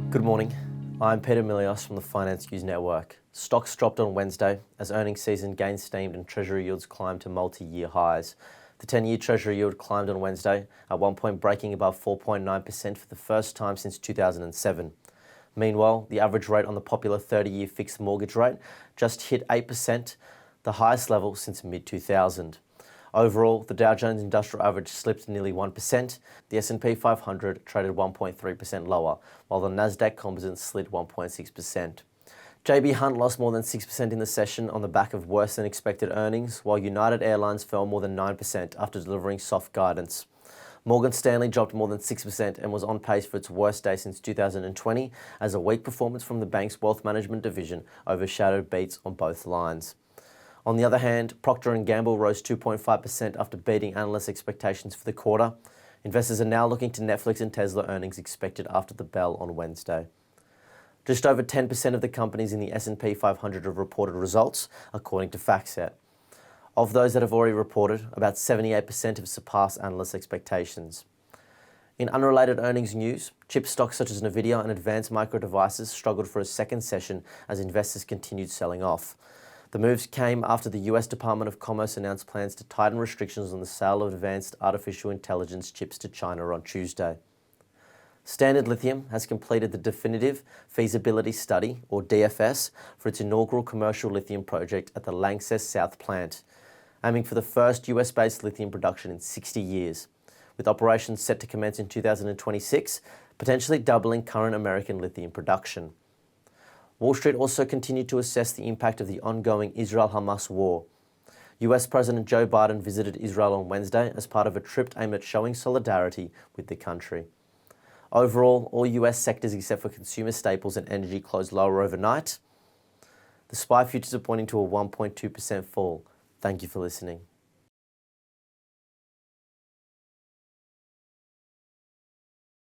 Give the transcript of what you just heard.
Good morning. I'm Peter Milios from the Finance News Network. Stocks dropped on Wednesday as earnings season gained steam and Treasury yields climbed to multi-year highs. The 10-year Treasury yield climbed on Wednesday, at one point breaking above 4.9% for the first time since 2007. Meanwhile, the average rate on the popular 30-year fixed mortgage rate just hit 8%, the highest level since mid-2000. Overall, the Dow Jones Industrial Average slipped nearly 1%, the S&P 500 traded 1.3% lower, while the Nasdaq Composite slid 1.6%. JB Hunt lost more than 6% in the session on the back of worse than expected earnings, while United Airlines fell more than 9% after delivering soft guidance. Morgan Stanley dropped more than 6% and was on pace for its worst day since 2020, as a weak performance from the bank's wealth management division overshadowed beats on both lines. On the other hand, Procter & Gamble rose 2.5% after beating analyst expectations for the quarter. Investors are now looking to Netflix and Tesla earnings expected after the bell on Wednesday. Just over 10% of the companies in the S&P 500 have reported results, according to FactSet. Of those that have already reported, about 78% have surpassed analyst expectations. In unrelated earnings news, chip stocks such as Nvidia and Advanced Micro Devices struggled for a second session as investors continued selling off. The moves came after the US Department of Commerce announced plans to tighten restrictions on the sale of advanced artificial intelligence chips to China on Tuesday. Standard Lithium has completed the definitive feasibility study, or DFS, for its inaugural commercial lithium project at the Lanxess South plant, aiming for the first US-based lithium production in 60 years, with operations set to commence in 2026, potentially doubling current American lithium production. Wall Street also continued to assess the impact of the ongoing Israel-Hamas war. US President Joe Biden visited Israel on Wednesday as part of a trip aimed at showing solidarity with the country. Overall, all US sectors except for consumer staples and energy closed lower overnight. The SPY futures are pointing to a 1.2% fall. Thank you for listening.